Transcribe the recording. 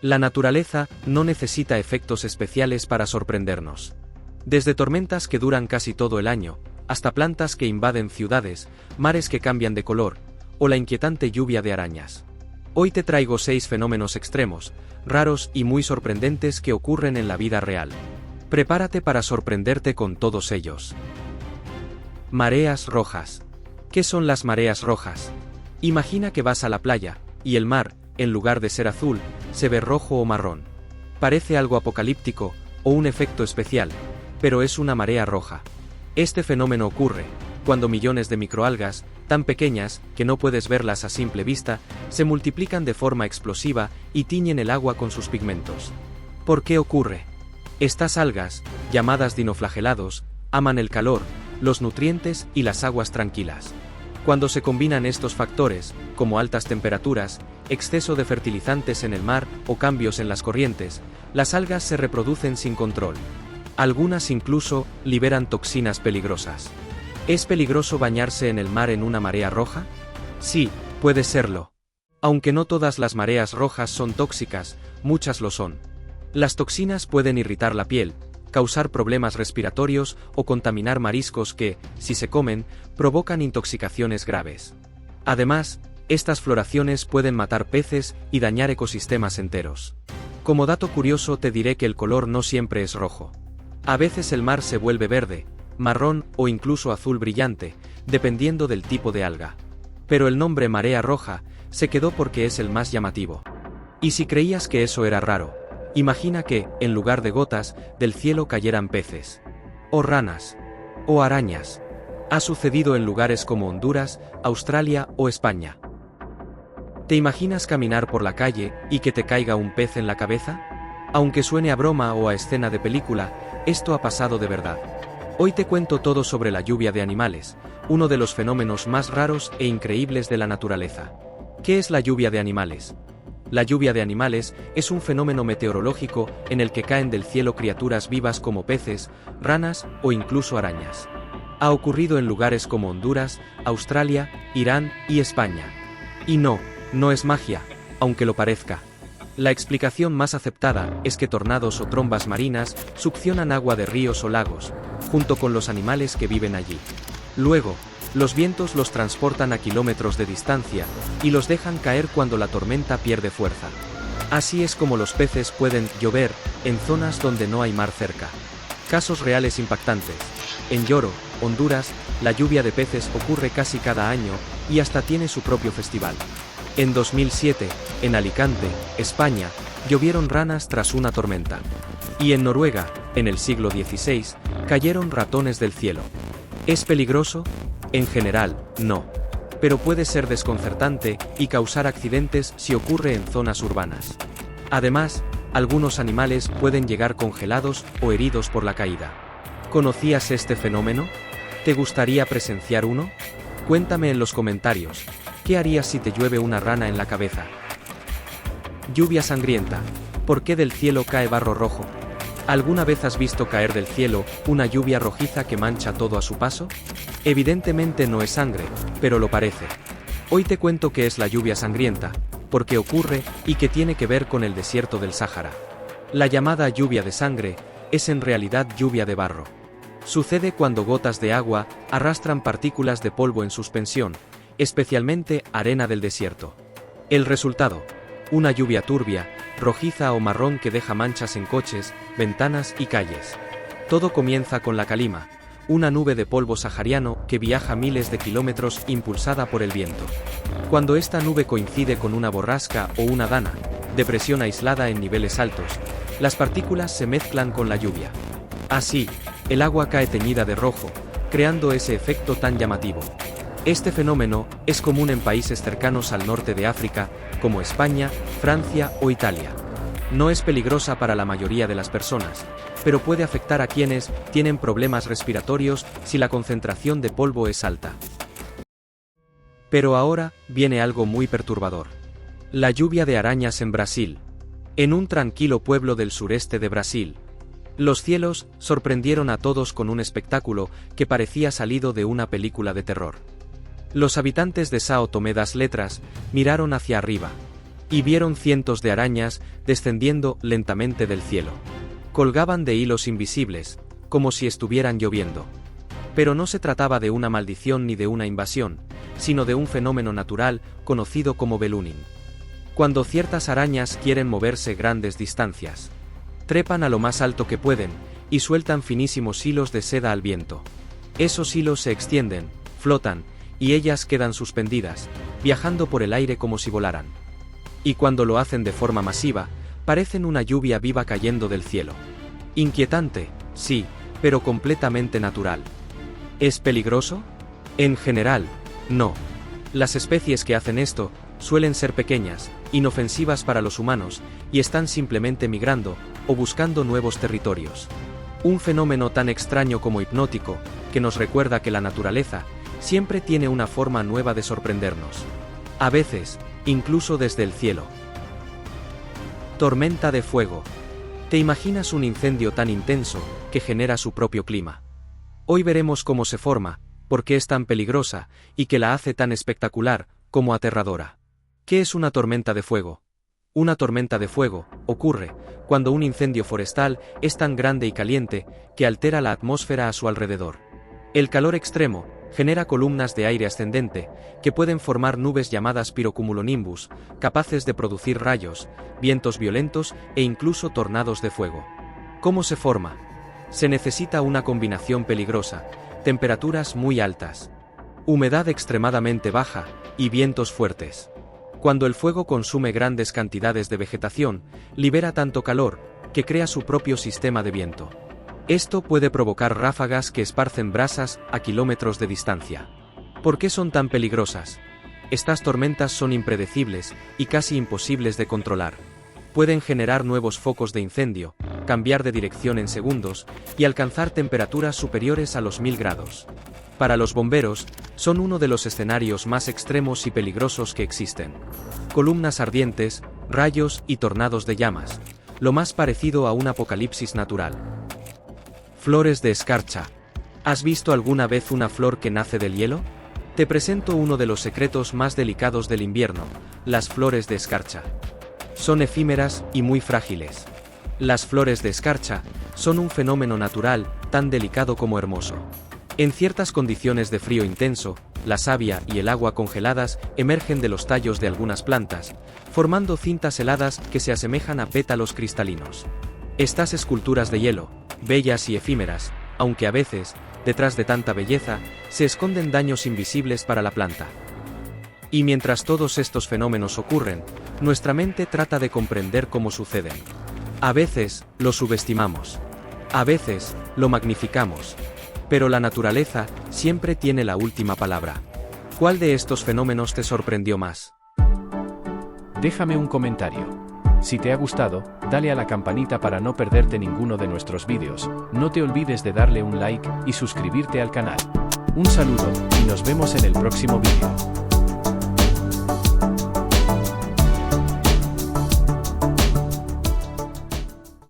La naturaleza no necesita efectos especiales para sorprendernos. Desde tormentas que duran casi todo el año, hasta plantas que invaden ciudades, mares que cambian de color, o la inquietante lluvia de arañas. Hoy te traigo 6 fenómenos extremos, raros y muy sorprendentes que ocurren en la vida real. Prepárate para sorprenderte con todos ellos. Mareas rojas. ¿Qué son las mareas rojas? Imagina que vas a la playa, y el mar, en lugar de ser azul, se ve rojo o marrón. Parece algo apocalíptico, o un efecto especial, pero es una marea roja. Este fenómeno ocurre cuando millones de microalgas, tan pequeñas que no puedes verlas a simple vista, se multiplican de forma explosiva y tiñen el agua con sus pigmentos. ¿Por qué ocurre? Estas algas, llamadas dinoflagelados, aman el calor, los nutrientes y las aguas tranquilas. Cuando se combinan estos factores, como altas temperaturas, exceso de fertilizantes en el mar o cambios en las corrientes, las algas se reproducen sin control. Algunas incluso liberan toxinas peligrosas. ¿Es peligroso bañarse en el mar en una marea roja? Sí, puede serlo. Aunque no todas las mareas rojas son tóxicas, muchas lo son. Las toxinas pueden irritar la piel, causar problemas respiratorios o contaminar mariscos que, si se comen, provocan intoxicaciones graves. Además, estas floraciones pueden matar peces y dañar ecosistemas enteros. Como dato curioso te diré que el color no siempre es rojo. A veces el mar se vuelve verde, marrón o incluso azul brillante, dependiendo del tipo de alga. Pero el nombre marea roja se quedó porque es el más llamativo. Y si creías que eso era raro, imagina que, en lugar de gotas, del cielo cayeran peces. O ranas. O arañas. Ha sucedido en lugares como Honduras, Australia o España. ¿Te imaginas caminar por la calle y que te caiga un pez en la cabeza? Aunque suene a broma o a escena de película, esto ha pasado de verdad. Hoy te cuento todo sobre la lluvia de animales, uno de los fenómenos más raros e increíbles de la naturaleza. ¿Qué es la lluvia de animales? La lluvia de animales es un fenómeno meteorológico en el que caen del cielo criaturas vivas como peces, ranas o incluso arañas. Ha ocurrido en lugares como Honduras, Australia, Irán y España. Y no es magia, aunque lo parezca. La explicación más aceptada es que tornados o trombas marinas succionan agua de ríos o lagos, junto con los animales que viven allí. Luego, los vientos los transportan a kilómetros de distancia y los dejan caer cuando la tormenta pierde fuerza. Así es como los peces pueden llover en zonas donde no hay mar cerca. Casos reales impactantes. En Lloro, Honduras, la lluvia de peces ocurre casi cada año y hasta tiene su propio festival. En 2007, en Alicante, España, llovieron ranas tras una tormenta. Y en Noruega, en el siglo XVI, cayeron ratones del cielo. ¿Es peligroso? En general, no. Pero puede ser desconcertante y causar accidentes si ocurre en zonas urbanas. Además, algunos animales pueden llegar congelados o heridos por la caída. ¿Conocías este fenómeno? ¿Te gustaría presenciar uno? Cuéntame en los comentarios. ¿Qué harías si te llueve una rana en la cabeza? Lluvia sangrienta. ¿Por qué del cielo cae barro rojo? ¿Alguna vez has visto caer del cielo una lluvia rojiza que mancha todo a su paso? Evidentemente no es sangre, pero lo parece. Hoy te cuento qué es la lluvia sangrienta, por qué ocurre y qué tiene que ver con el desierto del Sáhara. La llamada lluvia de sangre es en realidad lluvia de barro. Sucede cuando gotas de agua arrastran partículas de polvo en suspensión, especialmente arena del desierto. El resultado: una lluvia turbia, rojiza o marrón que deja manchas en coches, ventanas y calles. Todo comienza con la calima, una nube de polvo sahariano que viaja miles de kilómetros impulsada por el viento. Cuando esta nube coincide con una borrasca o una dana, depresión aislada en niveles altos, las partículas se mezclan con la lluvia. Así, el agua cae teñida de rojo, creando ese efecto tan llamativo. Este fenómeno es común en países cercanos al norte de África, como España, Francia o Italia. No es peligrosa para la mayoría de las personas, pero puede afectar a quienes tienen problemas respiratorios si la concentración de polvo es alta. Pero ahora viene algo muy perturbador. La lluvia de arañas en Brasil. En un tranquilo pueblo del sureste de Brasil, los cielos sorprendieron a todos con un espectáculo que parecía salido de una película de terror. Los habitantes de São Tomé das Letras miraron hacia arriba, Y vieron cientos de arañas descendiendo lentamente del cielo. Colgaban de hilos invisibles, como si estuvieran lloviendo. Pero no se trataba de una maldición ni de una invasión, sino de un fenómeno natural conocido como ballooning. Cuando ciertas arañas quieren moverse grandes distancias, trepan a lo más alto que pueden, y sueltan finísimos hilos de seda al viento. Esos hilos se extienden, flotan, y ellas quedan suspendidas, viajando por el aire como si volaran. Y cuando lo hacen de forma masiva, parecen una lluvia viva cayendo del cielo. Inquietante, sí, pero completamente natural. ¿Es peligroso? En general, no. Las especies que hacen esto suelen ser pequeñas, inofensivas para los humanos, y están simplemente migrando o buscando nuevos territorios. Un fenómeno tan extraño como hipnótico, que nos recuerda que la naturaleza siempre tiene una forma nueva de sorprendernos. A veces, incluso desde el cielo. Tormenta de fuego. ¿Te imaginas un incendio tan intenso que genera su propio clima? Hoy veremos cómo se forma, por qué es tan peligrosa, y qué la hace tan espectacular como aterradora. ¿Qué es una tormenta de fuego? Una tormenta de fuego ocurre cuando un incendio forestal es tan grande y caliente que altera la atmósfera a su alrededor. El calor extremo genera columnas de aire ascendente que pueden formar nubes llamadas pirocumulonimbus, capaces de producir rayos, vientos violentos e incluso tornados de fuego. ¿Cómo se forma? Se necesita una combinación peligrosa: temperaturas muy altas, humedad extremadamente baja y vientos fuertes. Cuando el fuego consume grandes cantidades de vegetación, libera tanto calor que crea su propio sistema de viento. Esto puede provocar ráfagas que esparcen brasas a kilómetros de distancia. ¿Por qué son tan peligrosas? Estas tormentas son impredecibles y casi imposibles de controlar. Pueden generar nuevos focos de incendio, cambiar de dirección en segundos y alcanzar temperaturas superiores a los 1000 grados. Para los bomberos, son uno de los escenarios más extremos y peligrosos que existen. Columnas ardientes, rayos y tornados de llamas, lo más parecido a un apocalipsis natural. Flores de escarcha. ¿Has visto alguna vez una flor que nace del hielo? Te presento uno de los secretos más delicados del invierno: las flores de escarcha. Son efímeras y muy frágiles. Las flores de escarcha son un fenómeno natural, tan delicado como hermoso. En ciertas condiciones de frío intenso, la savia y el agua congeladas emergen de los tallos de algunas plantas, formando cintas heladas que se asemejan a pétalos cristalinos. Estas esculturas de hielo, bellas y efímeras, aunque a veces, detrás de tanta belleza, se esconden daños invisibles para la planta. Y mientras todos estos fenómenos ocurren, nuestra mente trata de comprender cómo suceden. A veces, lo subestimamos. A veces, lo magnificamos. Pero la naturaleza siempre tiene la última palabra. ¿Cuál de estos fenómenos te sorprendió más? Déjame un comentario. Si te ha gustado, dale a la campanita para no perderte ninguno de nuestros vídeos. No te olvides de darle un like y suscribirte al canal. Un saludo, y nos vemos en el próximo vídeo.